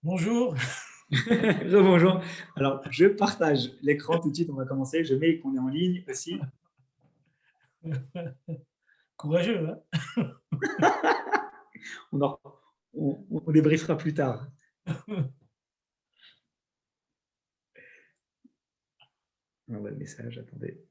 Bonjour. Bonjour. Alors, je partage l'écran tout de suite. On va commencer. Je mets qu'on est en ligne aussi. Courageux, On, en- on débriefera plus tard. hein? On voit le message. Attendez.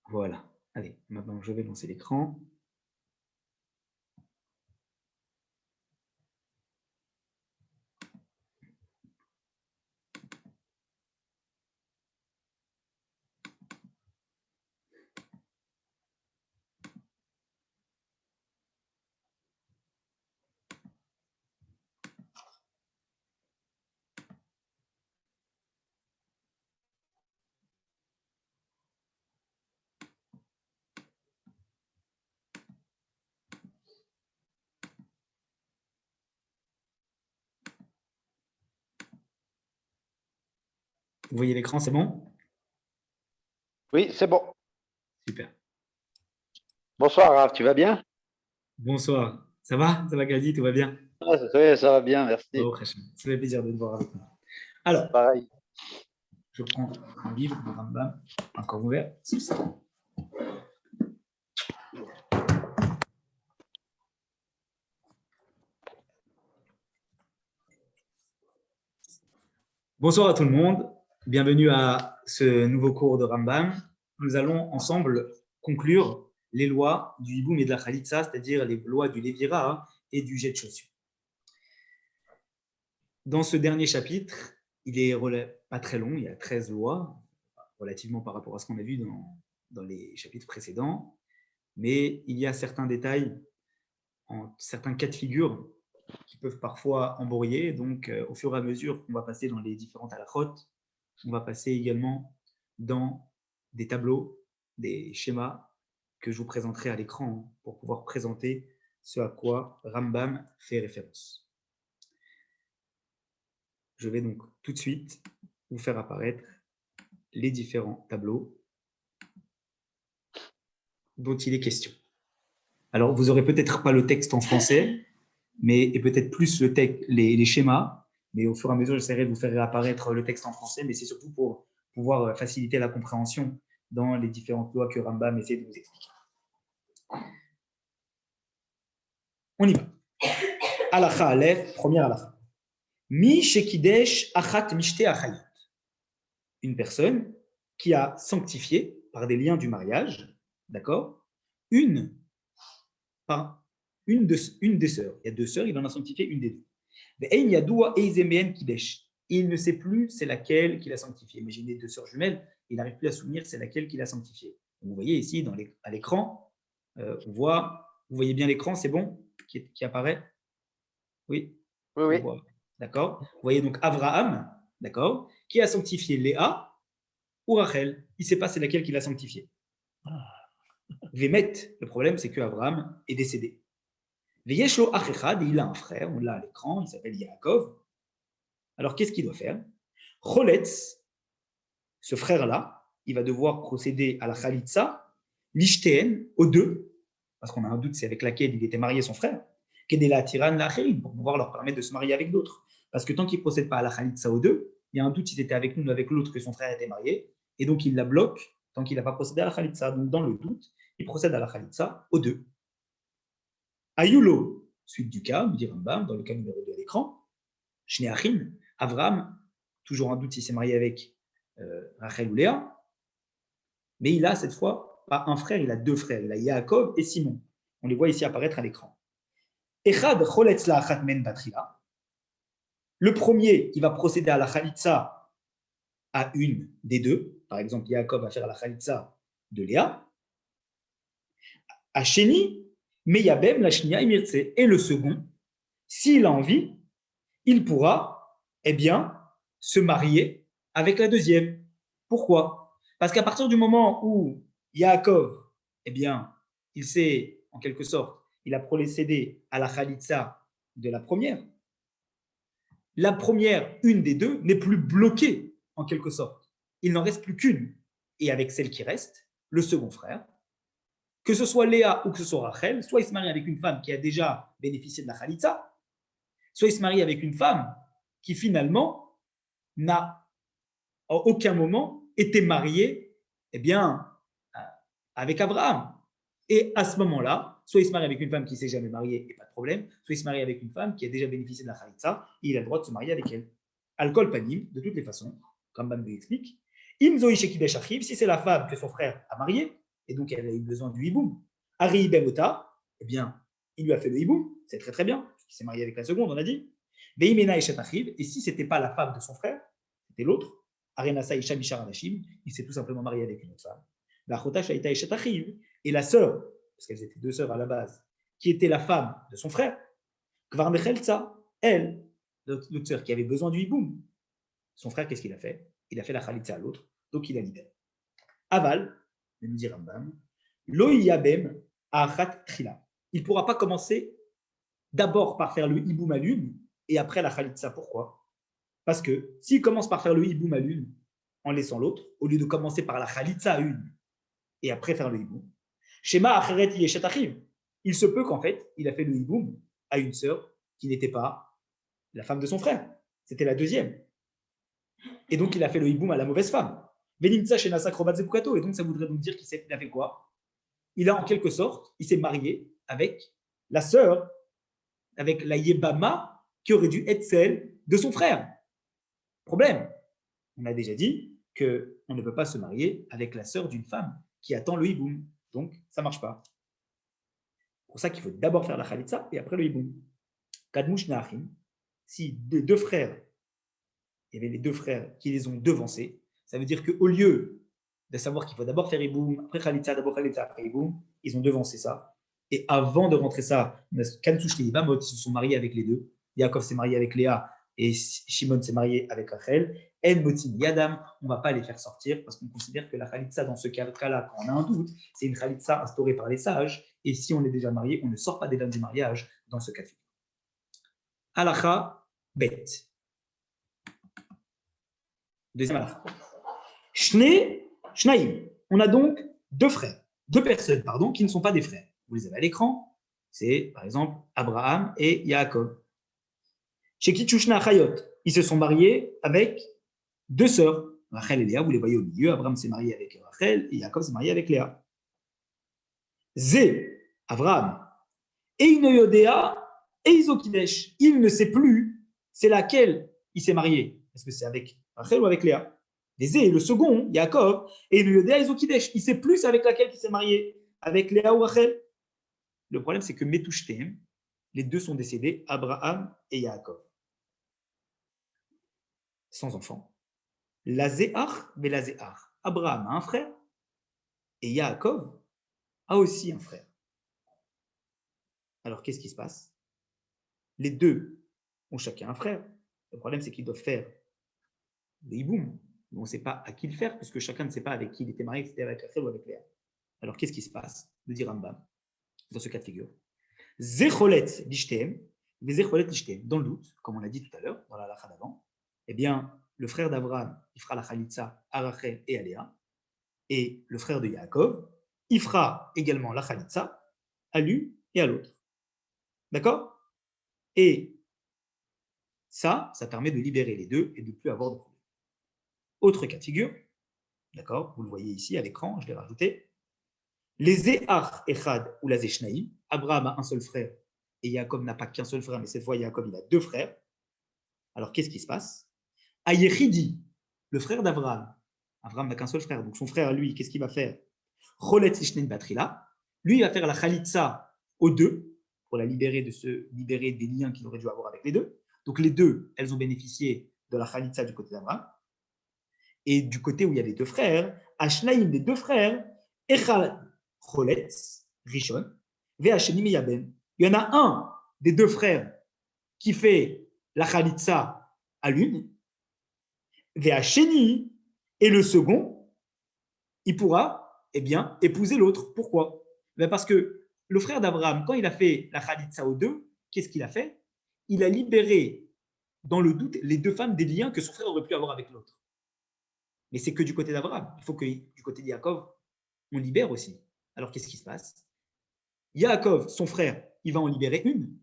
Voilà. Allez, maintenant, je vais lancer l'écran. Vous voyez l'écran, c'est bon? Oui, c'est bon. Super. Bonsoir, Raph, tu vas bien? Bonsoir. Ça va? Ça va, Gazi? Tout va bien? Oui, ça va bien, merci. Oh, Hachem. Ça fait plaisir de te voir avec nous. Alors, Pareil. je prends un livre de Rambam, encore ouvert. Bonsoir à tout le monde. Bienvenue à ce nouveau cours de Rambam. Nous allons ensemble conclure les lois du hiboum et de la khalitsa, c'est-à-dire les lois du lévira et du jet de chaussures. Dans ce dernier chapitre, il est pas très long, il y a 13 lois, relativement par rapport à ce qu'on a vu dans les chapitres précédents, mais il y a certains détails, certains cas de figure qui peuvent parfois embrouiller. Donc, au fur et à mesure qu'on va passer dans les différentes halakhot, on va passer également dans des tableaux, des schémas que je vous présenterai à l'écran pour pouvoir présenter ce à quoi Rambam fait référence. Je vais donc tout de suite vous faire apparaître les différents tableaux dont il est question. Alors, vous n'aurez peut-être pas le texte en français, mais et peut-être plus les schémas, mais au fur et à mesure, j'essaierai de vous faire apparaître le texte en français, mais c'est surtout pour pouvoir faciliter la compréhension dans les différentes lois que Rambam essaie de vous expliquer. On y va. Halakha Aleph, première halakha. Mi shekidesh achat mishte achayot. Une personne qui a sanctifié par des liens du mariage, d'accord, une des sœurs. Il y a deux sœurs, il en a sanctifié une des deux. Il ne sait plus c'est laquelle qu'il a sanctifiée. Imaginez deux sœurs jumelles, il n'arrive plus à se souvenir c'est laquelle qu'il a sanctifiée. Vous voyez ici à l'écran, vous voyez bien l'écran, c'est bon, qui apparaît? Oui, Oui, on oui. voit. D'accord. Vous voyez donc Abraham, d'accord, qui a sanctifié Léa ou Rachel. Il ne sait pas c'est laquelle qu'il a sanctifiée. Vémet, le problème c'est que Abraham est décédé. Veyeshlo achechad, il a un frère, on l'a à l'écran, il s'appelle Yaakov. Alors qu'est-ce qu'il doit faire? Choletz, ce frère-là, il va devoir procéder à la khalitsa, l'ishteen, aux deux, parce qu'on a un doute, c'est avec laquelle il était marié son frère, kedela tiran l'acherim, pour pouvoir leur permettre de se marier avec d'autres. Parce que tant qu'il ne procède pas à la khalitsa aux deux, il y a un doute si c'était avec nous ou avec l'autre que son frère était marié, et donc il la bloque tant qu'il n'a pas procédé à la khalitsa. Donc dans le doute, il procède à la khalitsa aux deux. Ayulo, suite du cas, nous dit Rambam, dans le cas numéro 2 à l'écran, Shneachim, Avraham, toujours un doute s'il s'est marié avec Rachel ou Léa, mais il a cette fois pas un frère, il a deux frères, il a Yaakov et Simon. On les voit ici apparaître à l'écran. Echad choletz la achat men batrila. Le premier, il va procéder à la khalitsa à une des deux. Par exemple, Yaakov va faire la khalitsa de Léa. Hacheni, meyabem la shnia imirtse. Et le second, s'il a envie, il pourra, eh bien, se marier avec la deuxième. Pourquoi? Parce qu'à partir du moment où Yaakov, eh bien, il s'est, en quelque sorte, il a procédé à la khalitsa de la première, une des deux, n'est plus bloquée, en quelque sorte. Il n'en reste plus qu'une. Et avec celle qui reste, le second frère, que ce soit Léa ou que ce soit Rachel, soit il se marie avec une femme qui a déjà bénéficié de la khalitsa, soit il se marie avec une femme qui finalement n'a à aucun moment été mariée, eh bien, avec Abraham. Et à ce moment-là, soit il se marie avec une femme qui ne s'est jamais mariée et pas de problème, soit il se marie avec une femme qui a déjà bénéficié de la khalitsa et il a le droit de se marier avec elle. Alcool panim, de toutes les façons, comme Bam explique. Im zoï shekidesh achiv, si c'est la femme que son frère a mariée, et donc elle a eu besoin du hiboum, Ari Bemota, eh bien, il lui a fait le hiboum, c'est très très bien, il s'est marié avec la seconde, on a dit. Veimena eshet achiv, et si ce n'était pas la femme de son frère, c'était l'autre, Arenasa isha mishar anashim, il s'est tout simplement marié avec une autre femme. Et la sœur, parce qu'elles étaient deux sœurs à la base, qui était la femme de son frère, Kvar Mechelza, elle, l'autre sœur qui avait besoin du hiboum, son frère, qu'est-ce qu'il a fait? Il a fait la khalitza à l'autre, donc il a libéré. Aval, nous dit Rambam, lo yabem achat trila. Il ne pourra pas commencer d'abord par faire le hiboum à l'une et après la khalitza. Pourquoi? Parce que s'il commence par faire le hiboum à l'une en laissant l'autre, au lieu de commencer par la khalitza à une et après faire le hiboum, Shema acheret yeshet achiv. Il se peut qu'en fait, il a fait le hiboum à une sœur qui n'était pas la femme de son frère. C'était la deuxième. Et donc, il a fait le hiboum à la mauvaise femme. Venimtsa shena sakrobat zepukato. Et donc, ça voudrait donc dire qu'il a fait quoi? Il a en quelque sorte, il s'est marié avec la sœur, avec la Yebama, qui aurait dû être celle de son frère. Problème. On a déjà dit qu'on ne peut pas se marier avec la sœur d'une femme qui attend le hiboum. Donc, ça ne marche pas. C'est pour ça qu'il faut d'abord faire la khalitza et après le hiboum. Kadmush Nahim, si deux frères, il y avait les deux frères qui les ont devancés, ça veut dire qu'au lieu de savoir qu'il faut d'abord faire hiboum, après khalitza, d'abord khalitza, après hiboum, ils ont devancé ça. Et avant de rentrer ça, Kansush Leibamot, ils se sont mariés avec les deux. Yaakov s'est marié avec Léa et Shimon s'est marié avec Rachel. En Motim Yadam, on ne va pas les faire sortir parce qu'on considère que la khalitza, dans ce cas-là, quand on a un doute, c'est une khalitza instaurée par les sages. Et si on est déjà marié, on ne sort pas des dames du mariage dans ce cas de figure. Halacha bet. Deuxième halacha. Shnaim. On a donc deux personnes, qui ne sont pas des frères. Vous les avez à l'écran. C'est par exemple Abraham et Yaakov. Chez Kitchushna Chayot, ils se sont mariés avec deux sœurs, Rachel et Léa. Vous les voyez au milieu. Abraham s'est marié avec Rachel et Yaakov s'est marié avec Léa. Zé, Abraham, et Inoyodea et Isokidesh. Il ne sait plus c'est laquelle il s'est marié. Est-ce que c'est avec Rachel ou avec Léa? Et le second, Yaakov, et Inoyodea et Isokidesh. Il ne sait plus avec laquelle il s'est marié, avec Léa ou Rachel. Le problème, c'est que Metushtem, les deux sont décédés, Abraham et Yaakov. Sans enfants. Lazéach, mais Lazéach. Abraham a un frère et Yaakov a aussi un frère. Alors, qu'est-ce qui se passe? Les deux ont chacun un frère. Le problème, c'est qu'ils doivent faire le hiboum. On ne sait pas à qui le faire, puisque chacun ne sait pas avec qui il était marié, si c'était avec Rachel ou avec Léa. Alors, qu'est-ce qui se passe? Le dit Rambam, dans ce cas de figure. Zecholet lishtem, mais Zecholet lishtem, dans le doute, comme on l'a dit tout à l'heure, dans la halakha d'avant, eh bien, le frère d'Abraham, il fera la khalitza à Rachel et à Léa, et le frère de Yaakov, il fera également la khalitza à l'une et à l'autre. D'accord? Et ça permet de libérer les deux et de ne plus avoir de problème. Autre cas de figure, d'accord? Vous le voyez ici à l'écran, je l'ai rajouté. Les Zéach Echad ou la Zéchnaïm, Abraham a un seul frère et Yaakov n'a pas qu'un seul frère, mais cette fois Yaakov il a deux frères. Alors qu'est-ce qui se passe? Ayechidi, le frère d'Abraham, Abraham n'a qu'un seul frère, donc son frère, lui, qu'est-ce qu'il va faire? Cholet Ishnen Batrila, lui, il va faire la Khalitsa aux deux, pour la libérer des liens qu'il aurait dû avoir avec les deux. Donc les deux, elles ont bénéficié de la Khalitsa du côté d'Abraham. Et du côté où il y a les deux frères, Ashnaïm, les deux frères, Echad Cholet, Rishon, Ve'Hasheni Miyaben. Il y en a un des deux frères qui fait la Khalitsa à l'une, Ve'acheni, et le second, il pourra épouser l'autre. Pourquoi? Parce que le frère d'Abraham, quand il a fait la Khalitsa aux deux, qu'est-ce qu'il a fait? Il a libéré, dans le doute, les deux femmes des liens que son frère aurait pu avoir avec l'autre. Mais c'est que du côté d'Abraham. Il faut que du côté de Yaakov, on libère aussi. Alors qu'est-ce qui se passe? Yaakov, son frère, il va en libérer une.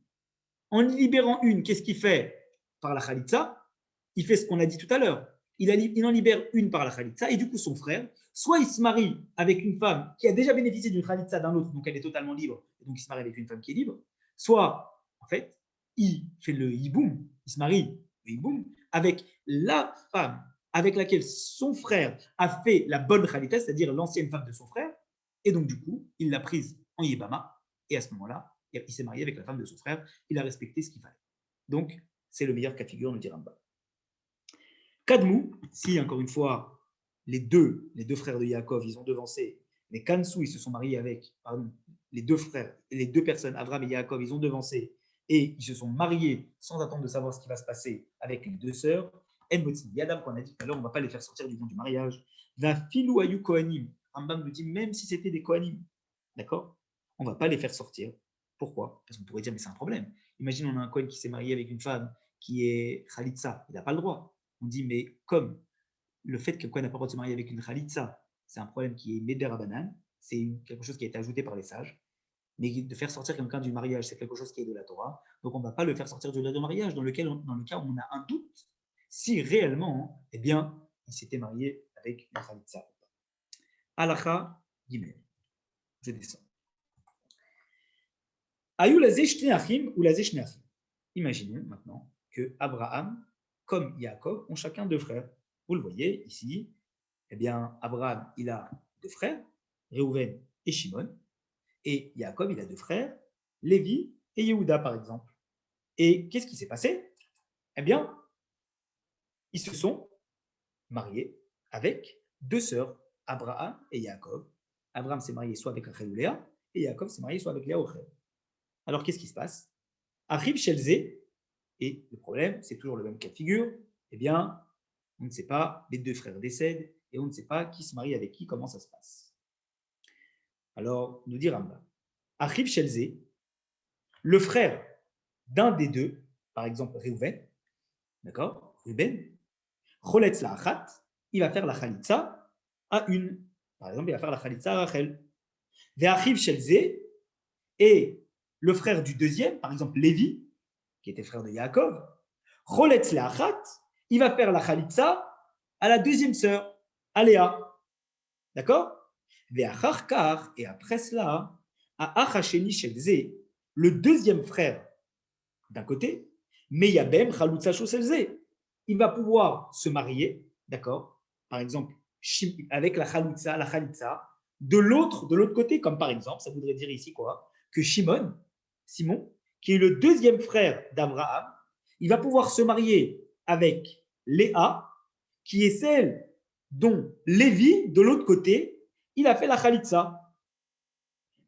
En libérant une, qu'est-ce qu'il fait par la Khalitsa? Il fait ce qu'on a dit tout à l'heure. Il en libère une par la Khalitsa, et du coup, son frère, soit il se marie avec une femme qui a déjà bénéficié d'une Khalitsa d'un autre, donc elle est totalement libre, et donc il se marie avec une femme qui est libre, soit, en fait, il fait le hiboum, il se marie, le hiboum, avec la femme avec laquelle son frère a fait la bonne Khalitsa, c'est-à-dire l'ancienne femme de son frère, et donc, du coup, il l'a prise en Yébama, et à ce moment-là, il s'est marié avec la femme de son frère, il a respecté ce qu'il fallait. Donc, c'est le meilleur cas de figure, nous dit Rambam. Kadmou, si encore une fois, les deux frères de Yaakov, ils ont devancé, mais Kansou, ils se sont mariés avec, les deux frères, les deux personnes, Abraham et Yaakov, ils ont devancé, et ils se sont mariés sans attendre de savoir ce qui va se passer avec les deux sœurs. Enmotim, Yadam, qu'on a dit tout à l'heure, on ne va pas les faire sortir du don du mariage. La filou ayu kohanim, Rambam nous dit, même si c'était des kohanim, d'accord, on ne va pas les faire sortir. Pourquoi? Parce qu'on pourrait dire, mais c'est un problème. Imagine, on a un Kohen qui s'est marié avec une femme qui est Khalitsa, il n'a pas le droit. On dit, mais comme le fait que Kohen n'a pas le droit de se marier avec une Khalitsa, c'est un problème qui est Meder Abanan, c'est quelque chose qui a été ajouté par les sages, mais de faire sortir quelqu'un du mariage, c'est quelque chose qui est de la Torah, donc on ne va pas le faire sortir du mariage, dans le cas où on a un doute si réellement, eh bien, il s'était marié avec une Khalitsa. Halacha Gimel. Je descends. Imaginons maintenant que Abraham, comme Yaakov, ont chacun deux frères. Vous le voyez ici, eh bien, Abraham, il a deux frères, Réhouven et Shimon, et Yaakov, il a deux frères, Lévi et Yehuda, par exemple. Et qu'est-ce qui s'est passé? Eh bien, ils se sont mariés avec deux sœurs, Abraham et Yaakov. Abraham s'est marié soit avec Rachel ou Léa, et Yaakov s'est marié soit avec Léa ou Rachel. Alors, qu'est-ce qui se passe? Arrive Shelzé, et le problème, c'est toujours le même cas de figure, eh bien, on ne sait pas, les deux frères décèdent, et on ne sait pas qui se marie avec qui, comment ça se passe. Alors, nous dit Rambam, Arrive Shelzé, le frère d'un des deux, par exemple Réhouven, d'accord, Ruben, Choletz la achat, il va faire la Khalitsa à une. Par exemple, il va faire la Khalitsa à Rachel. Ve'achiv Shelzé, et le frère du deuxième, par exemple Lévi, qui était frère de Yaakov, Choletz la achat, il va faire la Khalitsa à la deuxième sœur, à Léa. D'accord? Ve'achar kar, et après cela, à Achasheni Shelzé, le deuxième frère d'un côté, Meyabem Chalutza Shoselzé, il va pouvoir se marier, d'accord? Par exemple, avec la Khalitsa, de l'autre côté, comme par exemple, ça voudrait dire ici quoi? Que Simon, qui est le deuxième frère d'Abraham, il va pouvoir se marier avec Léa, qui est celle dont Lévi, de l'autre côté, il a fait la Khalitsa.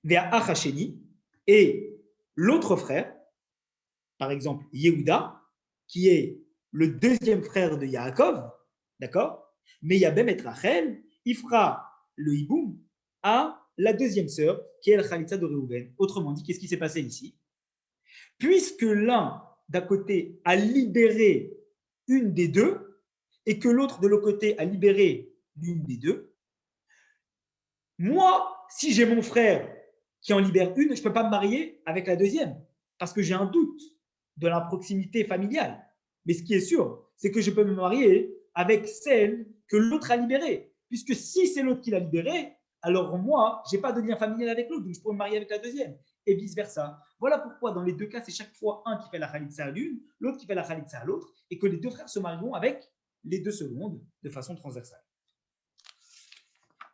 Vers Achasheni, et l'autre frère, par exemple Yehuda, qui est le deuxième frère de Yaakov, d'accord? Mais Yabem et Rachel, il fera le hiboum à la deuxième sœur, qui est la Khalitsa de Réhouven. Autrement dit, qu'est-ce qui s'est passé ici? Puisque l'un, d'un côté, a libéré une des deux, et que l'autre, de l'autre côté, a libéré l'une des deux, moi, si j'ai mon frère qui en libère une, je ne peux pas me marier avec la deuxième, parce que j'ai un doute de la proximité familiale. Mais ce qui est sûr, c'est que je peux me marier avec celle que l'autre a libérée. Puisque si c'est l'autre qui l'a libérée, alors moi, je n'ai pas de lien familial avec l'autre, donc je pourrais me marier avec la deuxième, et vice-versa. Voilà pourquoi dans les deux cas, c'est chaque fois un qui fait la khalitsa à l'une, l'autre qui fait la khalitsa à l'autre, et que les deux frères se marieront avec les deux secondes de façon transversale.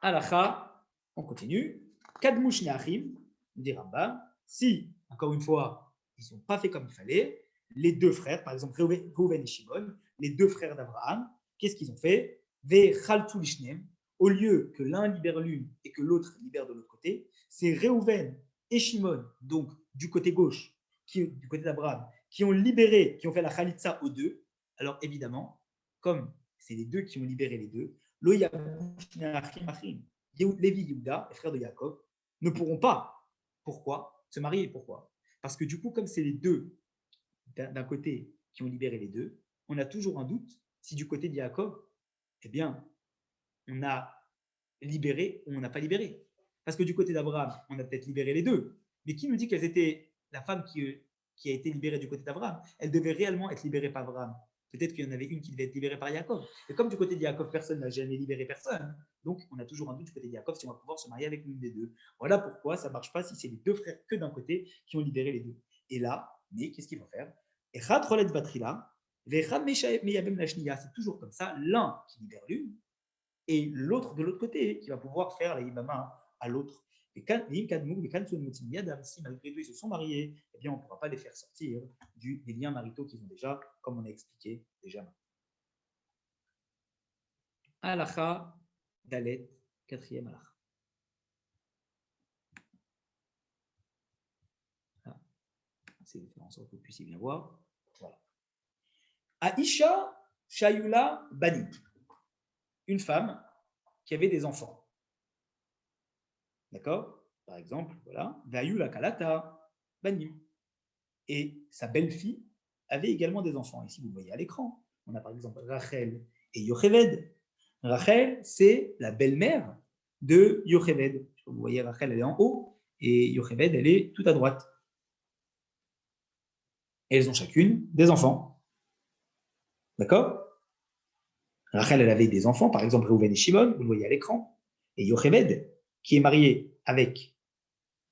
Halacha, on continue. Kadmush ne'achim, dit Rambam, si, encore une fois, ils n'ont pas fait comme il fallait, les deux frères, par exemple Reuven et Shimon, les deux frères d'Abraham, qu'est-ce qu'ils ont fait? Ve'chaltu lishnem, au lieu que l'un libère l'une et que l'autre libère de l'autre côté, c'est Reuven et Shimon, donc du côté gauche, du côté d'Abraham, qui ont libéré, qui ont fait la Khalitsa aux deux, alors évidemment, comme c'est les deux qui ont libéré les deux, Lévi, Yehuda, les frères de Jacob, ne pourront pas. Pourquoi se marier? Pourquoi? Parce que du coup, comme c'est les deux d'un côté qui ont libéré les deux, on a toujours un doute si du côté de Jacob, eh bien, on a libéré ou on n'a pas libéré. Parce que du côté d'Abraham, on a peut-être libéré les deux. Mais qui nous dit qu'elles étaient la femme qui a été libérée du côté d'Abraham? Elle devait réellement être libérée par Abraham. Peut-être qu'il y en avait une qui devait être libérée par Jacob. Et comme du côté de Jacob, personne n'a jamais libéré personne, donc on a toujours un doute du côté de Jacob si on va pouvoir se marier avec l'une des deux. Voilà pourquoi ça ne marche pas si c'est les deux frères que d'un côté qui ont libéré les deux. Et là, mais qu'est-ce qu'il faut faire? C'est toujours comme ça, l'un qui libère l'une et l'autre de l'autre côté qui va pouvoir faire la Yibama à l'autre. Et si malgré tout ils se sont mariés, eh bien on ne pourra pas les faire sortir des liens maritaux qu'ils ont déjà, comme on a expliqué déjà. Halakha Dalet, quatrième halakha. C'est de faire en sorte que vous puissiez bien voir. Voilà. Aisha Shayula Bani, une femme qui avait des enfants. D'accord? Par exemple, voilà, Vayula Kalata Banim. Et sa belle-fille avait également des enfants. Ici, vous voyez à l'écran. On a par exemple Rachel et Yocheved. Rachel, c'est la belle-mère de Yocheved. Vous voyez, Rachel, elle est en haut et Yocheved, elle est tout à droite. Et elles ont chacune des enfants. D'accord? Rachel, elle avait des enfants, par exemple Reuven et Shimon, vous le voyez à l'écran. Et Yocheved, qui est marié avec,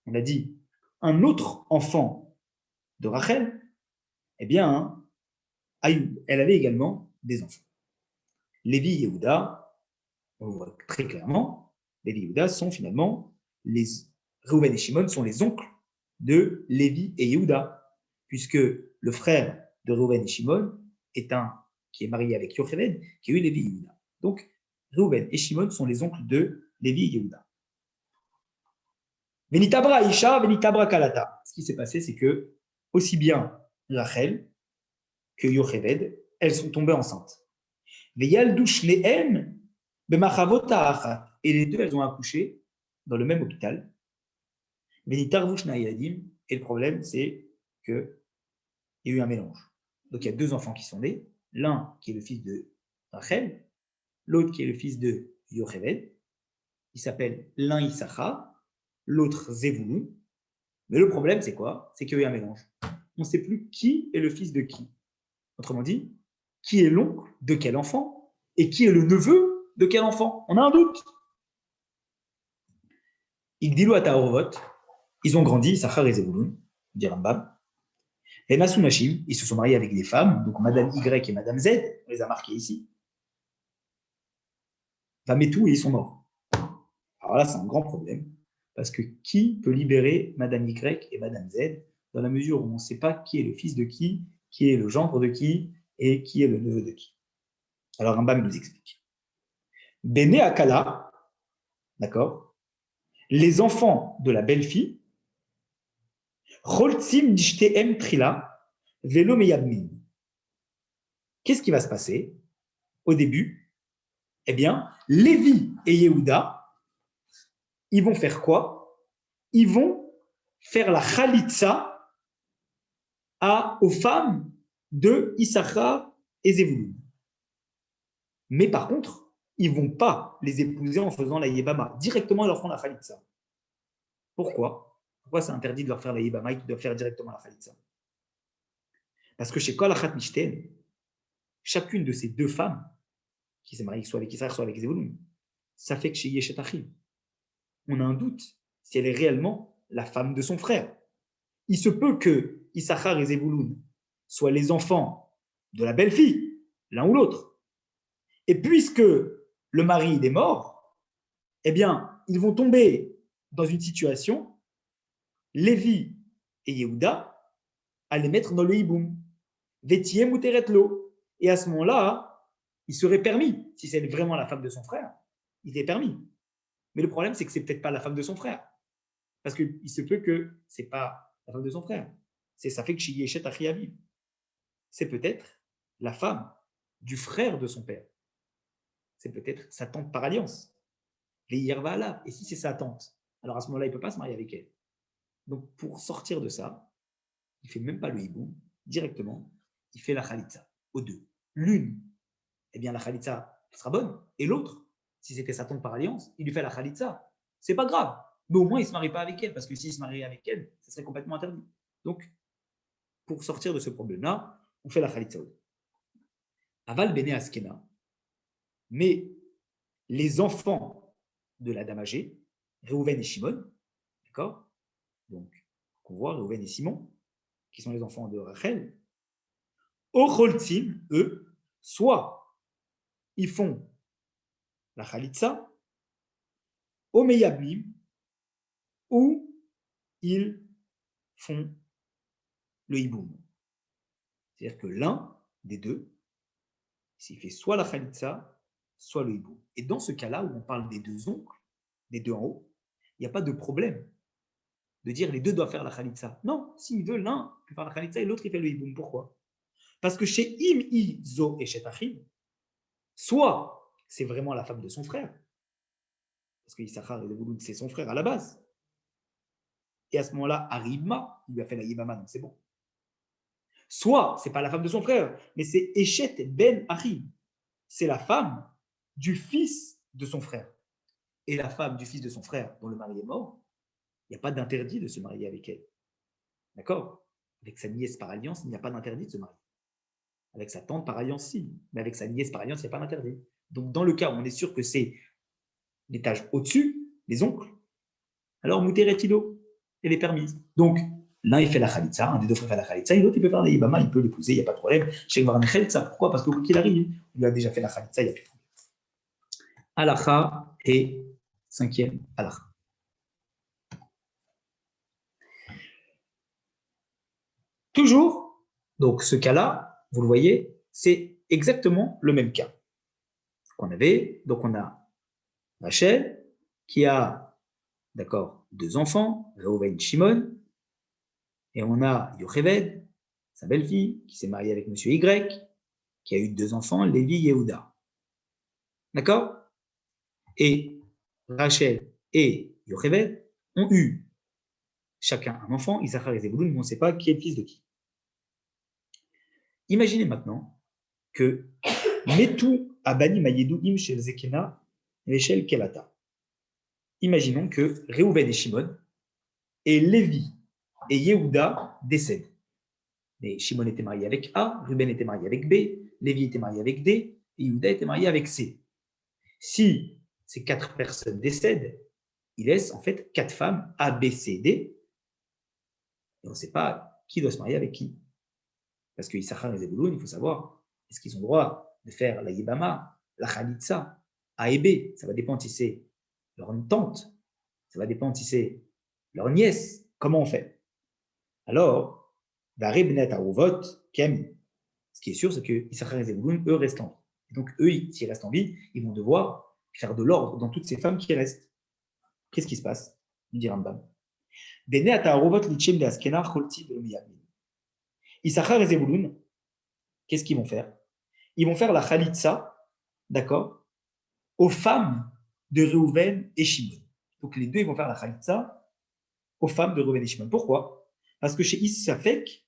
on a dit, un autre enfant de Rachel, eh bien, elle avait également des enfants. Lévi et Yehuda, on le voit très clairement, Lévi et Yehuda sont finalement Reuven et Shimon sont les oncles de Lévi et Yehuda, puisque le frère de Reuven et Shimon est un qui est marié avec Yocheved, qui a eu Lévi et Yehuda. Donc, Reuven et Shimon sont les oncles de Lévi et Yehuda. Venitabra Isha, Venitabra Kalata. Ce qui s'est passé, c'est que aussi bien Rachel que Yocheved, elles sont tombées enceintes. Et les deux, elles ont accouché dans le même hôpital. Et le problème, c'est qu'il y a eu un mélange. Donc, il y a deux enfants qui sont nés. L'un qui est le fils de Rachel, l'autre qui est le fils de Yocheved. Il s'appelle l'un Issachar, l'autre Zevulun. Mais le problème, c'est quoi? C'est qu'il y a eu un mélange. On ne sait plus qui est le fils de qui. Autrement dit, qui est l'oncle de quel enfant et qui est le neveu de quel enfant? On a un doute. Igdilu Ataorovot, ils ont grandi, Issachar et Zevulun, dit Rambam. Et Nasunashim, ils se sont mariés avec des femmes, donc Madame Y et Madame Z, on les a marqués ici. Vametou et ils sont morts. Alors là, c'est un grand problème, parce que qui peut libérer Madame Y et Madame Z dans la mesure où on ne sait pas qui est le fils de qui est le gendre de qui et qui est le neveu de qui. Alors Rambam nous explique. Bene Akala, d'accord, les enfants de la belle-fille, Choltzim dichteem trila, velo meyadmin. Qu'est-ce qui va se passer au début? Eh bien, Lévi et Yehuda, ils vont faire quoi? Ils vont faire la khalitsa aux femmes de Issachar et Zevulun. Mais par contre, ils ne vont pas les épouser en faisant la Yébama. Directement, ils leur font la khalitsa. Pourquoi? Pourquoi c'est interdit de leur faire la Yébama et qu'ils doivent faire directement la khalitsa? Parce que chez Kol Achat Mishten, chacune de ces deux femmes, qui s'est mariée soit avec Issachar, soit avec Zevulun, ça fait que chez Yeshet Achiv, on a un doute si elle est réellement la femme de son frère. Il se peut que Issachar et Zevulun soient les enfants de la belle-fille, l'un ou l'autre. Et puisque le mari est mort, eh bien, ils vont tomber dans une situation, Lévi et Yehuda, à les mettre dans le hiboum. Vetiem ou teretlo. Et à ce moment-là, il serait permis, si c'est vraiment la femme de son frère, il est permis. Mais le problème, c'est que c'est peut-être pas la femme de son frère. Parce qu'il se peut que ce n'est pas la femme de son frère. c'est ça fait que Shiyeshet Achiaviv. C'est peut-être la femme du frère de son père. C'est peut-être sa tante par alliance. Et si c'est sa tante, alors à ce moment-là, il ne peut pas se marier avec elle. Donc, pour sortir de ça, il ne fait même pas le hiboum, directement, il fait la khalitza, aux deux. L'une, eh bien, la khalitza sera bonne, et l'autre, si c'était sa tante par alliance, il lui fait la khalitza. C'est pas grave, mais au moins, il ne se marie pas avec elle, parce que s'il se marie avec elle, ce serait complètement interdit. Donc, pour sortir de ce problème-là, on fait la khalitza aux deux. Aval bene askena, mais les enfants de la dame âgée, Réhouven et Shimon, d'accord? Donc, on voit Réhouven et Simon, qui sont les enfants de Rachel, Ocholtim, eux, soit ils font la Khalitsa, Omeyabnim, ou ils font le Hiboum. C'est-à-dire que l'un des deux, s'il fait soit la Khalitsa, soit le Hiboum. Et dans ce cas-là, où on parle des deux oncles, des deux en haut, il n'y a pas de problème de dire les deux doivent faire la Khalitsa. Non, s'il veut, l'un peut faire la Khalitsa et l'autre il fait le Hiboum. Pourquoi? Parce que chez Im Zo et chez Achim, soit c'est vraiment la femme de son frère, parce que Issachar et Zebulun, c'est son frère à la base. Et à ce moment-là, Arima, il lui a fait la Yibama, donc c'est bon. Soit c'est pas la femme de son frère, mais c'est Eshet Ben Achim. C'est la femme du fils de son frère. Et la femme du fils de son frère, dont le mari est mort, il n'y a pas d'interdit de se marier avec elle. D'accord? Avec sa nièce par alliance, il n'y a pas d'interdit de se marier. Avec sa tante par alliance, si. Mais avec sa nièce par alliance, il n'y a pas d'interdit. Donc, dans le cas où on est sûr que c'est l'étage au-dessus, les oncles, alors Mouteretilo, elle est permise. Donc, l'un, il fait la Khalitsa, un des deux frères fait la Khalitsa, et l'autre, il peut faire la Yibama, il peut l'épouser, il n'y a pas de problème. Chez Gvarne Khalitsa, pourquoi? Parce que quoi qu'il arrive, il a déjà fait la Khalitsa, il n'y a plus de problème. Halakha et cinquième halakha. Toujours, donc ce cas-là, vous le voyez, c'est exactement le même cas qu'on avait. Donc, on a Rachel qui a, d'accord, deux enfants, Reuven, Shimon, et on a Yocheved, sa belle-fille, qui s'est mariée avec monsieur Y, qui a eu deux enfants, Lévi et Yehuda. D'accord? Et Rachel et Yocheved ont eu chacun un enfant, Issachar et Zebulun, mais on ne sait pas qui est le fils de qui. Imaginez maintenant que Metu Abani Mayeduim Shel Zekena Rachel Kelata. Imaginons que Réhouven et Shimon et Lévi et Yehuda décèdent. Mais Shimon était marié avec A, Ruben était marié avec B, Lévi était marié avec D, et Yehuda était marié avec C. Si ces quatre personnes décèdent, il laisse en fait quatre femmes, A, B, C, D, et on ne sait pas qui doit se marier avec qui. Parce que Issachar et Zebulun, il faut savoir, est-ce qu'ils ont le droit de faire la Yibama, la Khalitsa, A et B? Ça va dépendre si c'est leur tante, ça va dépendre si c'est leur nièce. Comment on fait? Alors, ce qui est sûr, c'est que Issachar et Zebulun, eux, restent en vie. Et donc, eux, s'ils restent en vie, ils vont devoir faire de l'ordre dans toutes ces femmes qui restent. Qu'est-ce qui se passe? Nous dit Rambam. Issachar et Zebulun, qu'est-ce qu'ils vont faire? Ils vont faire la Khalitsa, d'accord, aux femmes de Reuven et Shimon. Donc, les deux, ils vont faire la Khalitsa aux femmes de Reuven et Shimon. Pourquoi? Parce que chez Issafek,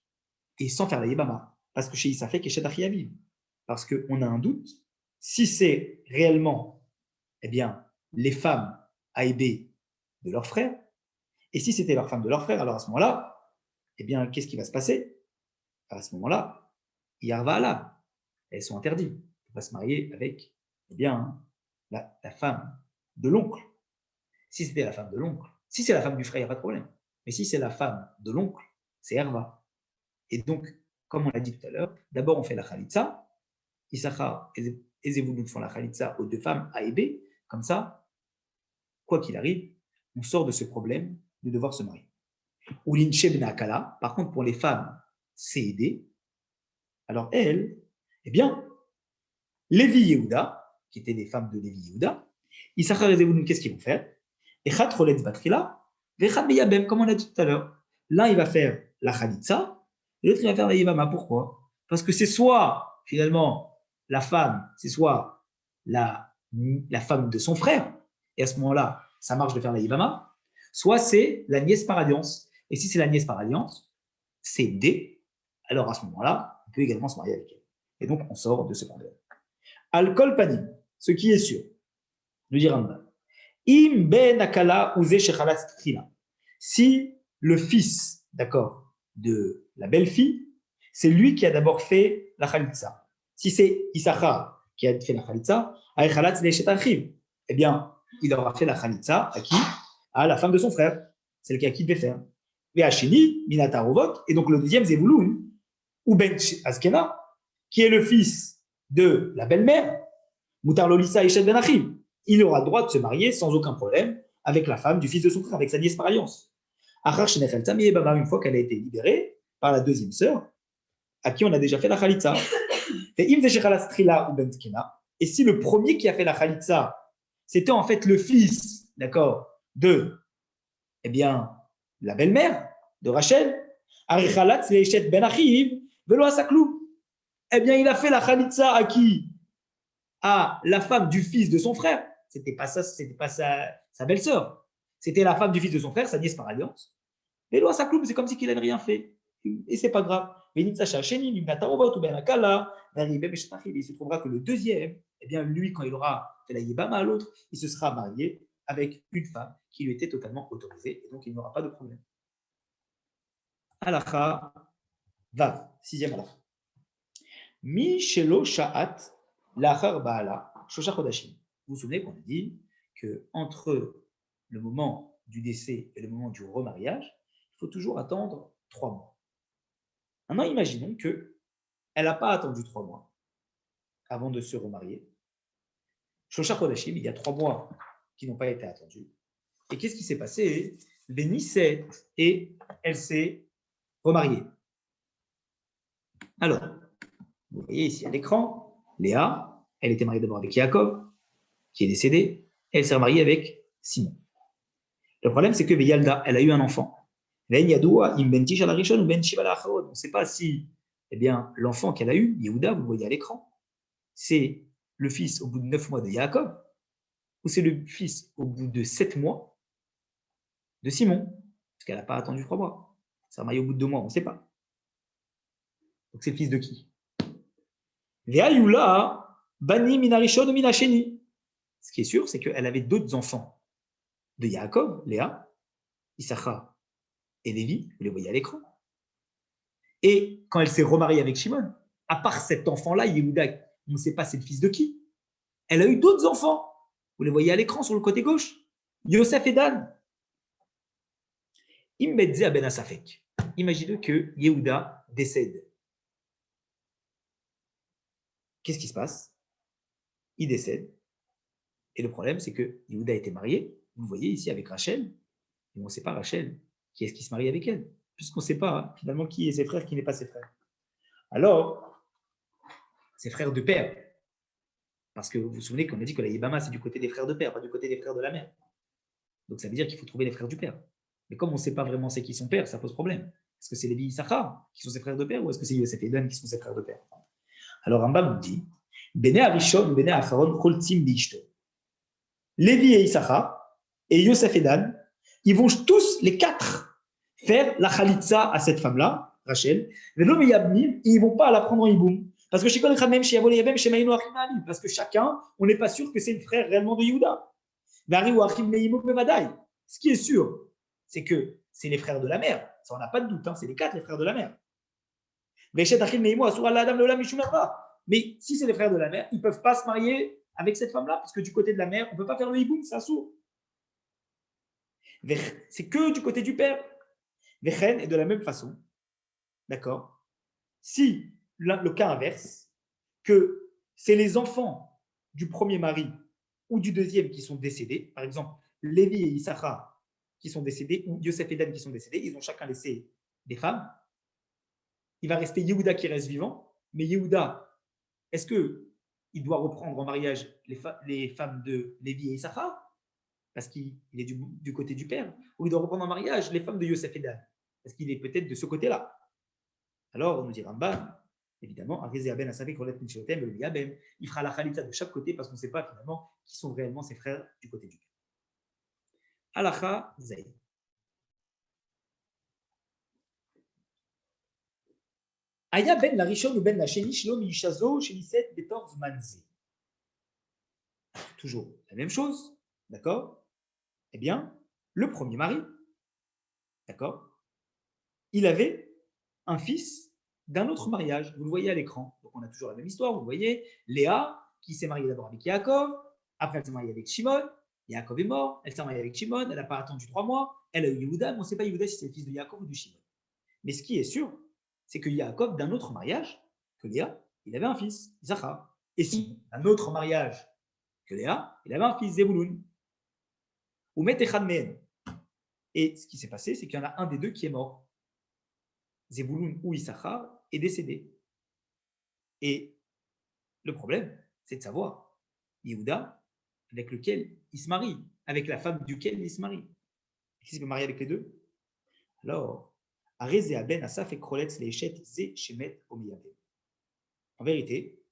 et sans faire la Yébama, parce que chez Issafek et chez Achiaviv, parce qu'on a un doute, si c'est réellement, eh bien, les femmes A et B de leur frère, et si c'était leur femme de leur frère, alors à ce moment-là, eh bien, qu'est-ce qui va se passer? À ce moment-là, Yarva Allah, elles sont interdites. On va se marier avec, eh bien, la femme de l'oncle. Si c'était la femme de l'oncle, si c'est la femme du frère, il n'y a pas de problème. Mais si c'est la femme de l'oncle, c'est Herva. Et donc, comme on l'a dit tout à l'heure, d'abord on fait la Khalitsa, Issachar et Zebulun font la Khalitsa aux deux femmes A et B, comme ça, quoi qu'il arrive, on sort de ce problème de devoir se marier. Ou l'Inchebna Akala, par contre pour les femmes C et D, alors elles, eh bien, Lévi Yehuda, qui étaient des femmes de Lévi Yehuda, Issachar et Zebulun, qu'est-ce qu'ils vont faire? Echad Choletz Batrila, Vechad Beyabem, comme on a dit tout à l'heure. L'un, il va faire la Khalitsa, Et l'autre, il va faire la Yibama. Pourquoi? Parce que c'est soit, finalement, la femme, c'est soit la femme de son frère, et à ce moment-là, ça marche de faire la Yibama, soit c'est la nièce par alliance. Et si c'est la nièce par alliance, c'est D, alors à ce moment-là, on peut également se marier avec elle. Et donc, on sort de ce problème. Alcool panim, ce qui est sûr, nous dit Rambam. Im ben akala uze shechalat trina. Si le fils, d'accord, de la belle-fille, c'est lui qui a d'abord fait la khalitza. Si c'est Issachar qui a fait la khalitza, eh bien, il aura fait la khalitza à qui? À la femme de son frère, celle qui a qui devait faire. Ve'ashini, minatarovot, et donc le deuxième, Zevulun, ou Ben Askena, qui est le fils de la belle-mère, Moutar Lolissa Eshet Ben Achim. Il aura le droit de se marier sans aucun problème avec la femme du fils de son frère, avec sa nièce par alliance. Une fois qu'elle a été libérée par la deuxième sœur, à qui on a déjà fait la khalitza. Et si le premier qui a fait la khalitza, c'était en fait le fils, d'accord, de, eh bien, la belle-mère de Rachel, eh bien, il a fait la khalitza à qui? À la femme du fils de son frère. C'était pas ça, c'était pas sa belle-sœur. C'était la femme du fils de son frère, sa nièce par alliance. Et là, ça cloue, c'est comme si il n'avait rien fait. Et c'est pas grave. Il se trouvera que le deuxième, eh bien, lui, quand il aura fait la yibama à l'autre, il se sera marié avec une femme qui lui était totalement autorisée. Et donc, il n'aura pas de problème. Halakha Vav, sixième halakha. Mi shelo sha'at lachar ba'ala shosha chodashim. Vous vous souvenez qu'on a dit qu'entre le moment du décès et le moment du remariage, il faut toujours attendre 3 mois. Maintenant, imaginons qu'elle n'a pas attendu 3 mois avant de se remarier. Shosha chodashim, il y a 3 mois qui n'ont pas été attendus. Et qu'est-ce qui s'est passé? Bénissait et elle s'est remariée. Alors, vous voyez ici à l'écran, Léa, elle était mariée d'abord avec Yaakov, qui est décédé. Elle s'est remariée avec Simon. Le problème, c'est que Yalda, elle a eu un enfant. On ne sait pas si, eh bien, l'enfant qu'elle a eu, Yehuda, vous le voyez à l'écran, c'est le fils au bout de 9 mois de Yaakov, ou c'est le fils au bout de 7 mois de Simon, parce qu'elle n'a pas attendu 3 mois. Elle s'est remariée au bout de 2 mois, on ne sait pas. Donc c'est le fils de qui? Bani Minarishon ou Minasheni. Ce qui est sûr, c'est qu'elle avait d'autres enfants de Yaakov, Léa, Issachar et Lévi, vous les voyez à l'écran. Et quand elle s'est remariée avec Shimon, à part cet enfant-là, Yehuda, on ne sait pas c'est le fils de qui. Elle a eu d'autres enfants. Vous les voyez à l'écran sur le côté gauche. Yosef et Dan. Immedze Ben Asafek. Imaginez que Yehuda décède. Qu'est-ce qui se passe? Il décède. Et le problème, c'est que Yehuda était marié. Vous le voyez ici avec Rachel. Et on ne sait pas, Rachel, qui est-ce qui se marie avec elle, puisqu'on ne sait pas finalement qui est ses frères, qui n'est pas ses frères. Alors, ses frères de père, parce que vous vous souvenez qu'on a dit que la Yibama, c'est du côté des frères de père, pas du côté des frères de la mère. Donc ça veut dire qu'il faut trouver les frères du père. Mais comme on ne sait pas vraiment c'est qui son père, ça pose problème. Est-ce que c'est Lévi et Issachar qui sont ses frères de père, ou est-ce que c'est Yosef et Dan qui sont ses frères de père? Alors Rambam nous dit, Bene Arishon, Bene Acharon, Choltim Bishto. Lévi et Issachar et Yosef et Dan, ils vont tous, les 4, faire la khalitza à cette femme-là, Rachel, mais non, mais ils ne vont pas la prendre en hiboum. Parce que parce que chacun, on n'est pas sûr que c'est le frère réellement de Yehuda. Ce qui est sûr, c'est que c'est les frères de la mère. Ça, on n'a pas de doute, hein, c'est les 4 les frères de la mère. Mais si c'est les frères de la mère, ils ne peuvent pas se marier avec cette femme-là, parce que du côté de la mère, on ne peut pas faire le hiboum, c'est assourd. C'est que du côté du père. Et de la même façon, d'accord, si le cas inverse, que c'est les enfants du premier mari ou du deuxième qui sont décédés, par exemple, Lévi et Issachar qui sont décédés, ou Yosef et Dan qui sont décédés, ils ont chacun laissé des femmes. Il va rester Yehuda qui reste vivant, mais Yehuda, est-ce qu'il doit reprendre en mariage les femmes de Lévi et Issachar parce qu'il est du côté du père, ou il doit reprendre en mariage les femmes de Yosef et Dan parce qu'il est peut-être de ce côté-là. Alors, on nous dit Rambam, évidemment, il fera la khalitza de chaque côté parce qu'on ne sait pas finalement qui sont réellement ses frères du côté du père. Alacha Zaïd. Aya ben la rishon ou ben la sheni shlo miyushazo sheniset betor zmanze. Toujours la même chose, d'accord? Eh bien, le premier mari, d'accord? Il avait un fils d'un autre mariage. Vous le voyez à l'écran. Donc, on a toujours la même histoire. Vous le voyez, Léa, qui s'est mariée d'abord avec Yaakov. Après, elle s'est mariée avec Shimon. Yaakov est mort. Elle s'est mariée avec Shimon. Elle n'a pas attendu 3 mois. Elle a eu Yehuda. Mais on ne sait pas Yehuda si c'est le fils de Yaakov ou de Shimon. Mais ce qui est sûr, c'est que Yaakov, d'un autre mariage que Léa, il avait un fils, Zachar. Et si, un autre mariage que Léa, il avait un fils, Zebulun. Ou Metechad Mehen. Et ce qui s'est passé, c'est qu'il y en a un des deux qui est mort. Zebulun ou Issachar est décédé. Et le problème, c'est de savoir Yehuda, avec lequel il se marie, avec la femme duquel il se marie. Est-ce qu'il peut marier avec les deux? Alors, Arezé Aben Asaf et Kroletz Leeshet Ze Shemet Omiyabe. En vérité,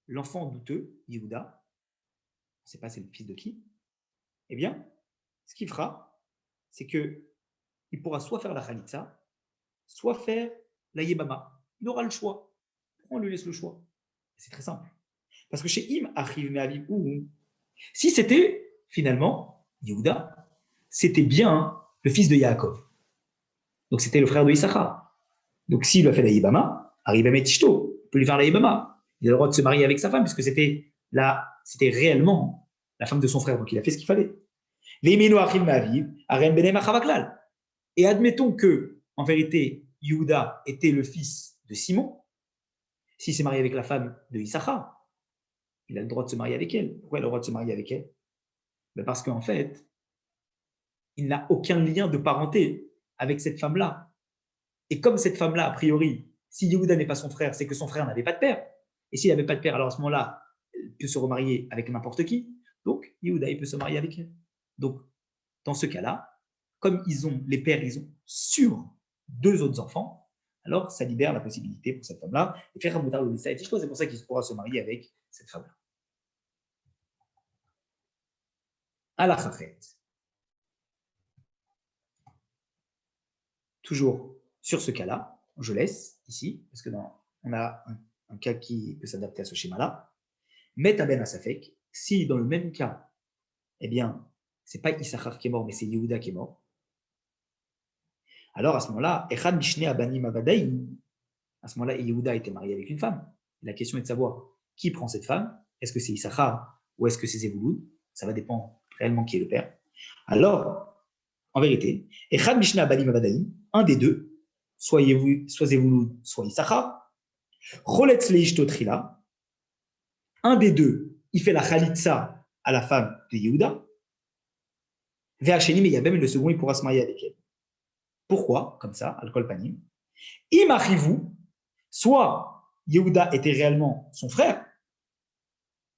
l'enfant douteux, Yehuda, on ne sait pas c'est le fils de qui, eh bien, ce qu'il fera, c'est qu'il pourra soit faire la Khalitsa, soit faire la Yebama. Il aura le choix. On lui laisse le choix. C'est très simple. Parce que chez Im, Achiv Me'aviv, si c'était finalement Yehuda, c'était bien le fils de Yaakov. Donc c'était le frère de Issachar. Donc s'il lui a fait la Yibama, arrive à Metishto, il peut lui faire la Yibama. Il a le droit de se marier avec sa femme, puisque c'était réellement la femme de son frère. Donc il a fait ce qu'il fallait. Et admettons que, en vérité, Yehuda était le fils de Simon. S'il s'est marié avec la femme de Issachar, il a le droit de se marier avec elle. Pourquoi il a le droit de se marier avec elle? Parce qu'en fait, il n'a aucun lien de parenté avec cette femme-là. Et comme cette femme-là, a priori, si Yehuda n'est pas son frère, c'est que son frère n'avait pas de père. Et s'il n'avait pas de père, alors à ce moment-là, il peut se remarier avec n'importe qui. Donc, Yehuda, il peut se marier avec elle. Donc, dans ce cas-là, comme les pères, ils ont sur 2 autres enfants, alors ça libère la possibilité pour cette femme-là de faire un moutard de Nissa et Tishto. C'est pour ça qu'il pourra se marier avec cette femme-là. Alachachet. Toujours sur ce cas-là, je laisse ici, parce que on a un cas qui peut s'adapter à ce schéma-là. Met Aben Asafek, si dans le même cas, eh bien, c'est pas Issachar qui est mort, mais c'est Yehuda qui est mort, alors à ce moment-là, Echad Mishne Abanim Avadaï, à ce moment-là, Yehuda a été marié avec une femme. La question est de savoir qui prend cette femme. Est-ce que c'est Issachar ou est-ce que c'est Zebulun? Ça va dépendre réellement qui est le père. Alors, en vérité, Echad Mishne Abanim Avadaï, un des deux, soit Zebulun, soit Issachar, Choletz Leishto Trila, un des deux, il fait la Khalitsa à la femme de Yehuda, Ve'acheni, mais il y a même le second, il pourra se marier avec elle. Pourquoi? Comme ça, Al-Kol Panim. Imachivou, soit Yehuda était réellement son frère,